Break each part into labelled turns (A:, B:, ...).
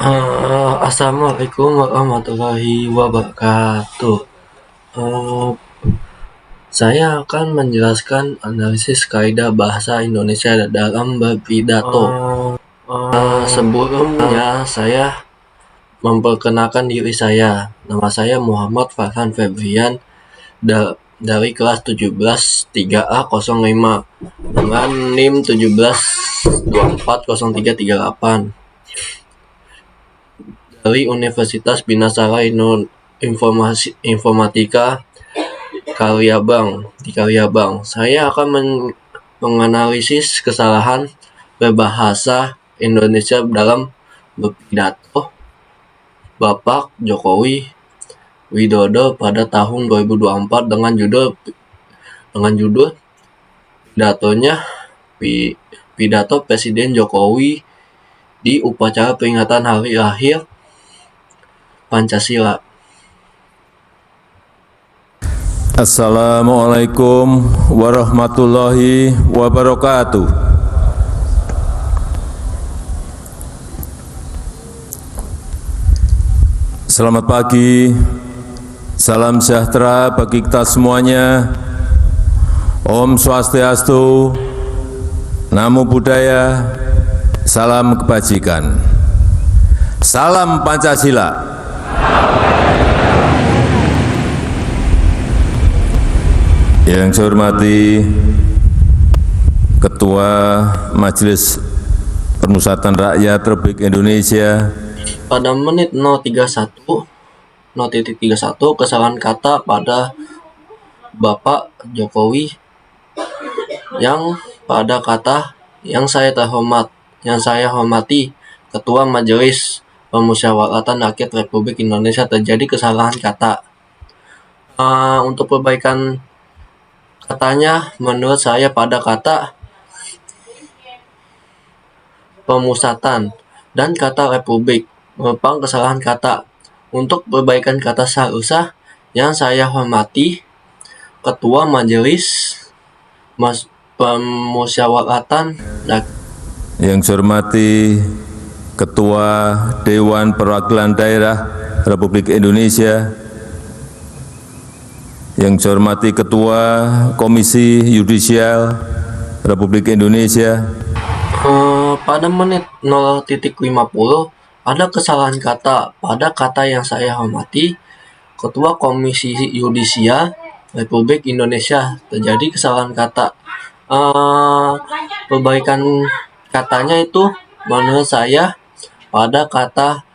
A: Assalamualaikum warahmatullahi wabarakatuh. Eh, saya akan menjelaskan analisis kaidah bahasa Indonesia dalam berpidato. Sebelumnya saya memperkenalkan diri saya. Nama saya Muhammad Farhan Febrian dari kelas 17 3A05 dengan NIM 17240338 dari Universitas Bina Sara Informatika di Karyabang. Saya akan menganalisis kesalahan berbahasa Indonesia dalam berpidato Bapak Jokowi Widodo pada tahun 2024 dengan judul pidatonya Pidato Presiden Jokowi di upacara peringatan Hari Lahir Pancasila.
B: Assalamualaikum warahmatullahi wabarakatuh. Selamat pagi, salam sejahtera bagi kita semuanya. Om Swastiastu, Namo Buddhaya, salam kebajikan. Salam Pancasila. Yang saya hormati Ketua Majelis Permusyawaratan Rakyat Republik Indonesia.
A: Pada menit 031 kesalahan kata pada Bapak Jokowi yang pada kata yang saya hormati Ketua Majelis Permusyawaratan Rakyat Republik Indonesia terjadi kesalahan kata. Untuk perbaikan katanya, menurut saya pada kata pemusatan dan kata republik merupakan kesalahan kata. Untuk perbaikan kata seharusnya yang saya hormati Ketua Majelis Permusyawaratan
B: Yang saya hormati Ketua Dewan Perwakilan Daerah Republik Indonesia. Yang saya hormati Ketua Komisi Yudisial Republik Indonesia.
A: Pada menit 0.50 ada kesalahan kata pada kata yang saya hormati Ketua Komisi Yudisial Republik Indonesia. Terjadi kesalahan kata. Perbaikan katanya itu menurut saya pada kata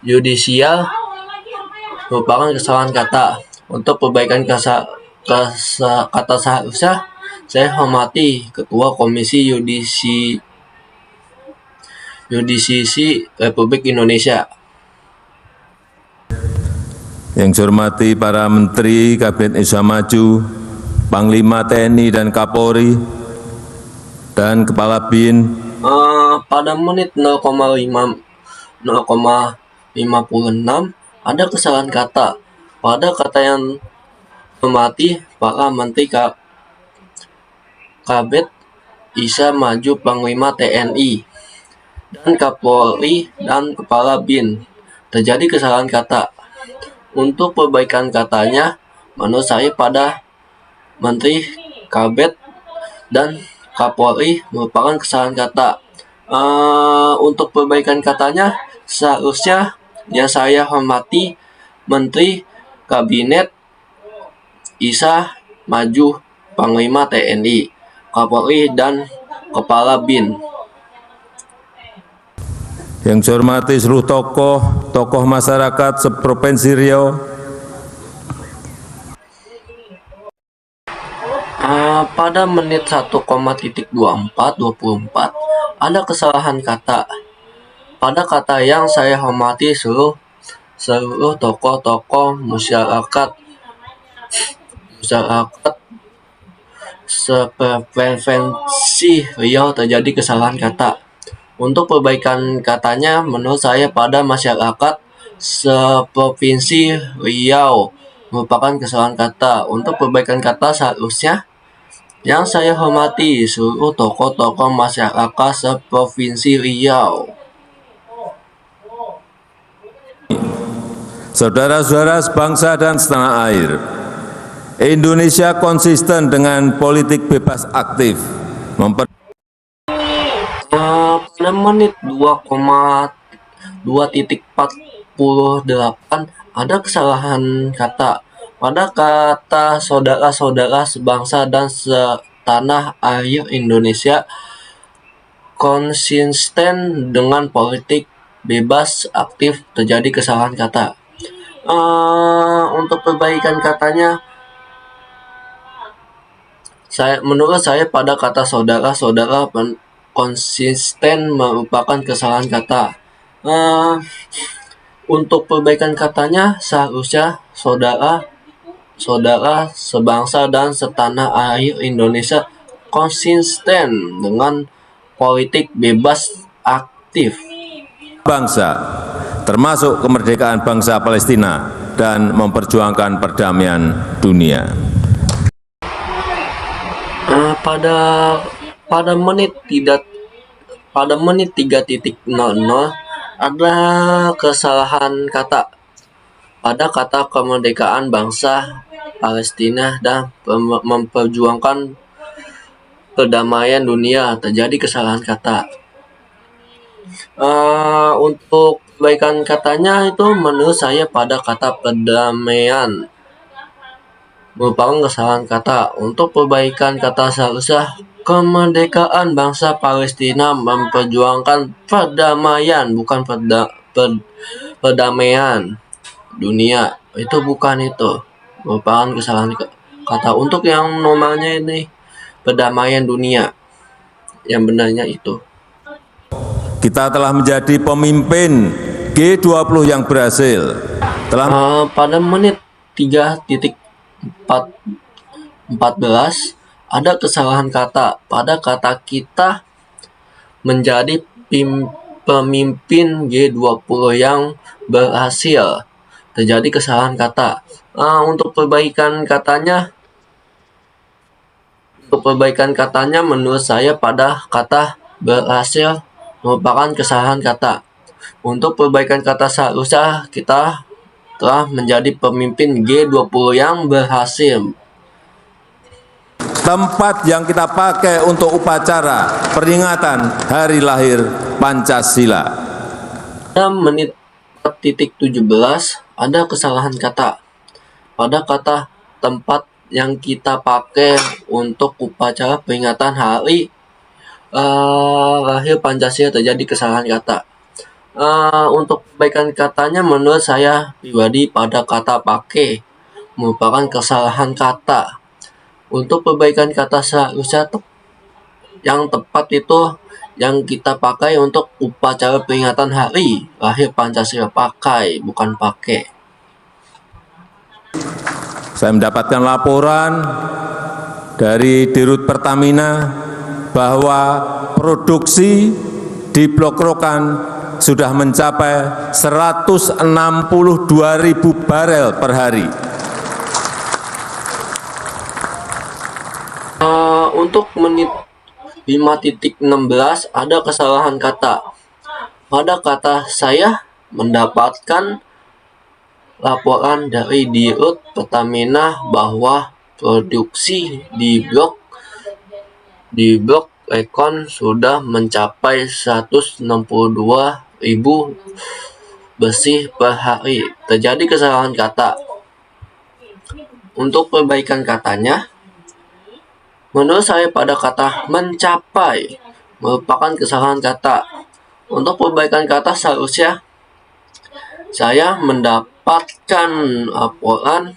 A: yudisial merupakan kesalahan kata. Untuk perbaikan kata seharusnya saya hormati Ketua Komisi Yudisial Republik Indonesia.
B: Yang saya hormati para Menteri Kabinet Indonesia Maju, Panglima TNI dan Kapolri, dan Kepala BIN.
A: Pada menit 0,56 ada kesalahan kata pada kata yang hormati para Menteri Kabet Isa Maju, Panglima TNI dan Kapolri dan Kepala BIN. Terjadi kesalahan kata. Untuk perbaikan katanya, menurut saya pada Menteri Kabet dan Kapolri merupakan kesalahan kata. Untuk perbaikan katanya, seharusnya yang saya hormati Menteri Kabinet Isa Maju, Panglima TNI, Kapolri dan Kepala BIN.
B: Yang saya hormati seluruh tokoh masyarakat seprovinsi Riau.
A: Pada menit 1,24 ada kesalahan kata pada kata yang saya hormati seluruh tokoh masyarakat seprovinsi Riau. Terjadi kesalahan kata. Untuk perbaikan katanya, menurut saya pada masyarakat seprovinsi Riau merupakan kesalahan kata. Untuk perbaikan kata seharusnya Yang saya hormati seluruh tokoh-tokoh masyarakat seprovinsi Riau.
B: Saudara-saudara sebangsa dan setanah air, Indonesia konsisten dengan politik bebas aktif,
A: Pada menit 2,2.48 ada kesalahan kata. Pada kata saudara-saudara sebangsa dan setanah air Indonesia konsisten dengan politik bebas aktif terjadi kesalahan kata. Untuk perbaikan katanya, menurut saya pada kata saudara-saudara konsisten merupakan kesalahan kata. Untuk perbaikan katanya seharusnya saudara sebangsa dan setanah air Indonesia konsisten dengan politik bebas aktif.
B: bangsa, termasuk kemerdekaan bangsa Palestina dan memperjuangkan perdamaian dunia.
A: Pada pada menit 3.00 ada kesalahan kata pada kata kemerdekaan bangsa Palestina dan memperjuangkan perdamaian dunia terjadi kesalahan kata. Untuk perbaikan katanya itu menurut saya pada kata perdamaian merupakan kesalahan kata. Untuk perbaikan kata seharusnya kemerdekaan bangsa Palestina memperjuangkan perdamaian, bukan perdamaian dunia. Itu bukan itu. Merupakan kesalahan kata. Untuk yang normalnya ini perdamaian dunia. Yang benarnya itu.
B: Kita telah menjadi pemimpin G20 yang berhasil.
A: Pada menit 3.14 ada kesalahan kata pada kata kita menjadi pemimpin G20 yang berhasil. Terjadi kesalahan kata. Untuk perbaikan katanya menurut saya pada kata berhasil merupakan kesalahan kata. Untuk perbaikan kata seharusnya kita telah menjadi pemimpin G20 yang berhasil.
B: Tempat yang kita pakai untuk upacara peringatan hari lahir Pancasila.
A: Pada menit 4.17 ada kesalahan kata. Pada kata tempat yang kita pakai untuk upacara peringatan hari lahir Pancasila terjadi kesalahan kata. Untuk perbaikan katanya menurut saya pribadi pada kata pakai merupakan kesalahan kata. Untuk perbaikan kata seharusnya yang tepat itu yang kita pakai untuk upacara peringatan hari lahir Pancasila, pakai bukan pakai.
B: Saya mendapatkan laporan dari Dirut Pertamina bahwa produksi di Blok Rokan sudah mencapai 162.000 barel per hari.
A: Untuk menit 5.16 ada kesalahan kata. Pada kata saya mendapatkan laporan dari Dirut Pertamina bahwa produksi di Blok Rekon sudah mencapai 162.000 bersih per hari. Terjadi kesalahan kata. Untuk perbaikan katanya, menurut saya pada kata mencapai merupakan kesalahan kata. Untuk perbaikan kata seharusnya saya mendapatkan laporan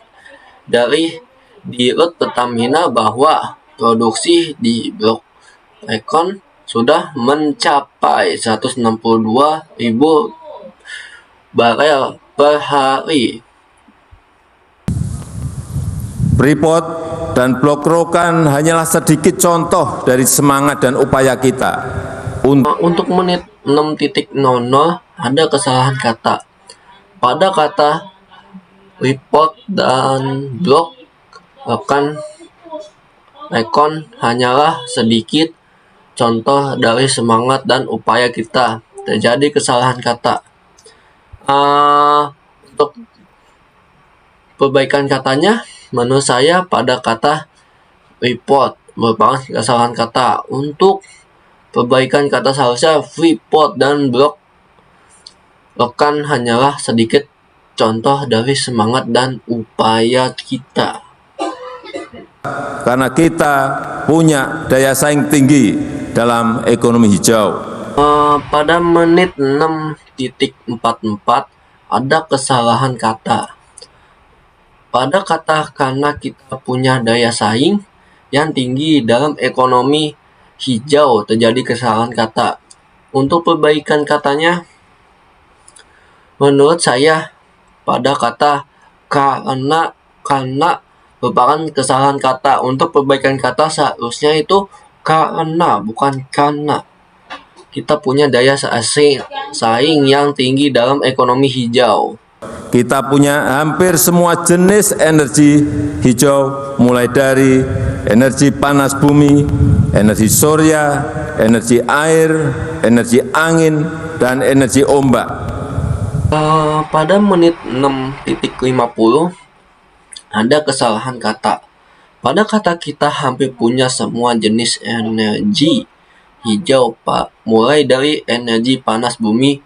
A: dari Dirut Pertamina bahwa produksi di Blok Rekon sudah mencapai 162.000 barel per hari.
B: Freeport dan Blok Rokan hanyalah sedikit contoh dari semangat dan upaya kita.
A: Untuk menit 6.00 ada kesalahan kata. Pada kata Freeport dan Blok Rokan Rekon hanyalah sedikit contoh dari semangat dan upaya kita. Terjadi kesalahan kata. Untuk perbaikan katanya, menurut saya pada kata report merupakan kesalahan kata. Untuk perbaikan kata seharusnya report dan block. Rekan hanyalah sedikit contoh dari semangat dan upaya kita.
B: Karena kita punya daya saing tinggi dalam ekonomi hijau.
A: Pada menit 6.44 ada kesalahan kata. Pada kata karena kita punya daya saing yang tinggi dalam ekonomi hijau terjadi kesalahan kata. Untuk perbaikan katanya, menurut saya pada kata karena merupakan kesalahan kata. Untuk perbaikan kata seharusnya itu karena, bukan karena. Kita punya daya saing yang tinggi dalam ekonomi hijau.
B: Kita punya hampir semua jenis energi hijau, mulai dari energi panas bumi, energi surya, energi air, energi angin, dan energi ombak.
A: Pada menit 6.50 ada kesalahan kata. Pada kata kita hampir punya semua jenis energi hijau, Pak. Mulai dari energi panas bumi,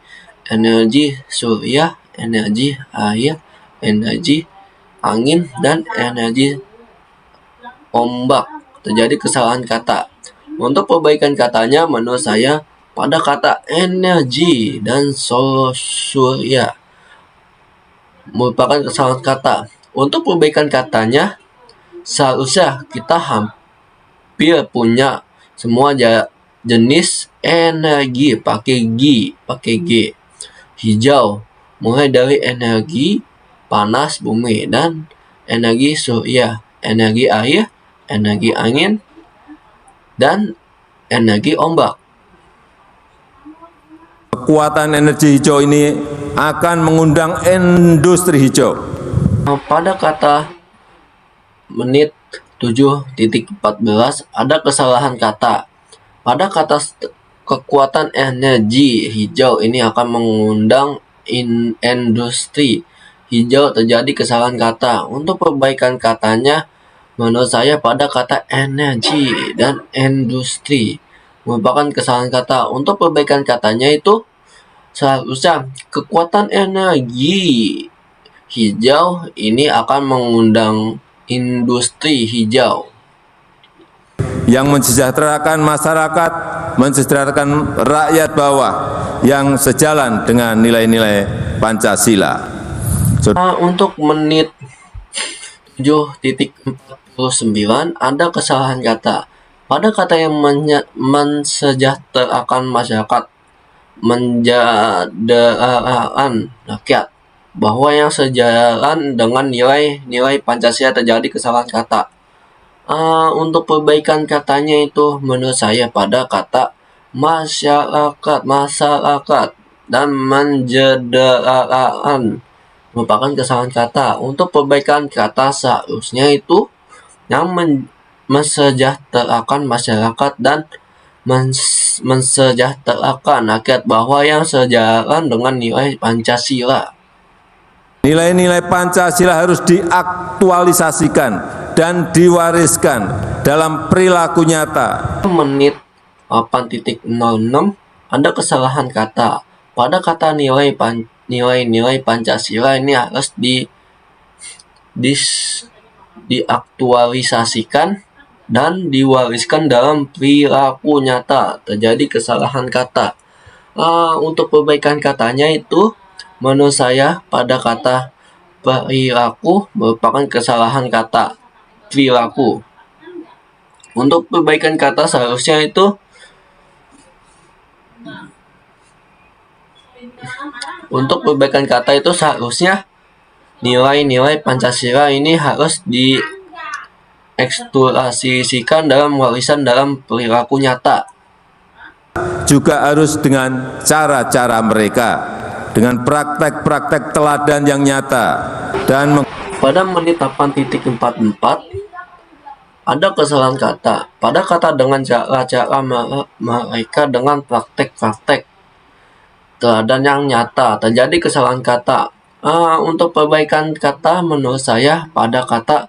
A: energi surya, energi air, energi angin, dan energi ombak. Terjadi kesalahan kata. Untuk perbaikan katanya, menurut saya pada kata energi dan surya merupakan kesalahan kata. Untuk perbaikan katanya, seharusnya kita hampir punya semua jenis energi pakai G hijau, mulai dari energi panas bumi dan energi surya, energi air, energi angin, dan energi ombak.
B: Kekuatan energi hijau ini akan mengundang industri hijau.
A: Pada kata menit 7.14 ada kesalahan kata. Pada kata kekuatan energi hijau ini akan mengundang industri hijau terjadi kesalahan kata. Untuk perbaikan katanya, menurut saya pada kata energi dan industri merupakan kesalahan kata. Untuk perbaikan katanya itu seharusnya kekuatan energi hijau ini akan mengundang industri hijau
B: yang mensejahterakan masyarakat, mensejahterakan rakyat bawah yang sejalan dengan nilai-nilai Pancasila.
A: Untuk menit 7.49 ada kesalahan kata. Pada kata yang mensejahterakan masyarakat, menjaderakan rakyat, bahwa yang sejalan dengan nilai-nilai Pancasila terjadi kesalahan kata. Untuk perbaikan katanya itu menurut saya pada kata masyarakat dan menjaderakan merupakan kesalahan kata. Untuk perbaikan kata seharusnya itu yang mensejahterakan masyarakat dan mensejahterakan rakyat, bahwa yang sejalan dengan nilai Pancasila.
B: Nilai-nilai Pancasila harus diaktualisasikan dan diwariskan dalam perilaku nyata.
A: Menit 8.06 ada kesalahan kata. Pada kata nilai-nilai Pancasila ini harus diaktualisasikan dan diwariskan dalam perilaku nyata. Terjadi kesalahan kata. Untuk perbaikan katanya itu menurut saya pada kata perilaku merupakan kesalahan kata perilaku. Untuk perbaikan kata seharusnya itu nilai-nilai Pancasila ini harus dieksplorasikan dalam warisan dalam perilaku nyata.
B: Juga harus dengan cara-cara mereka, dengan praktek-praktek teladan yang nyata. Dan
A: pada menit 8.44 ada kesalahan kata pada kata dengan cara-cara mereka dengan praktek-praktek teladan yang nyata. Terjadi kesalahan kata. Untuk perbaikan kata menurut saya pada kata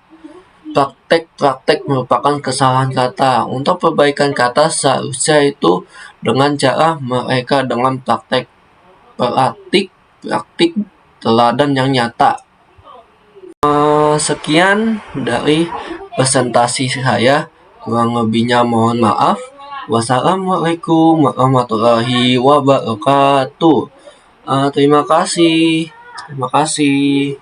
A: praktek-praktek merupakan kesalahan kata. Untuk perbaikan kata seharusnya itu dengan cara mereka dengan praktik teladan yang nyata. Sekian dari presentasi saya. Kurang lebihnya mohon maaf. Wassalamualaikum warahmatullahi wabarakatuh. Terima kasih. Terima kasih.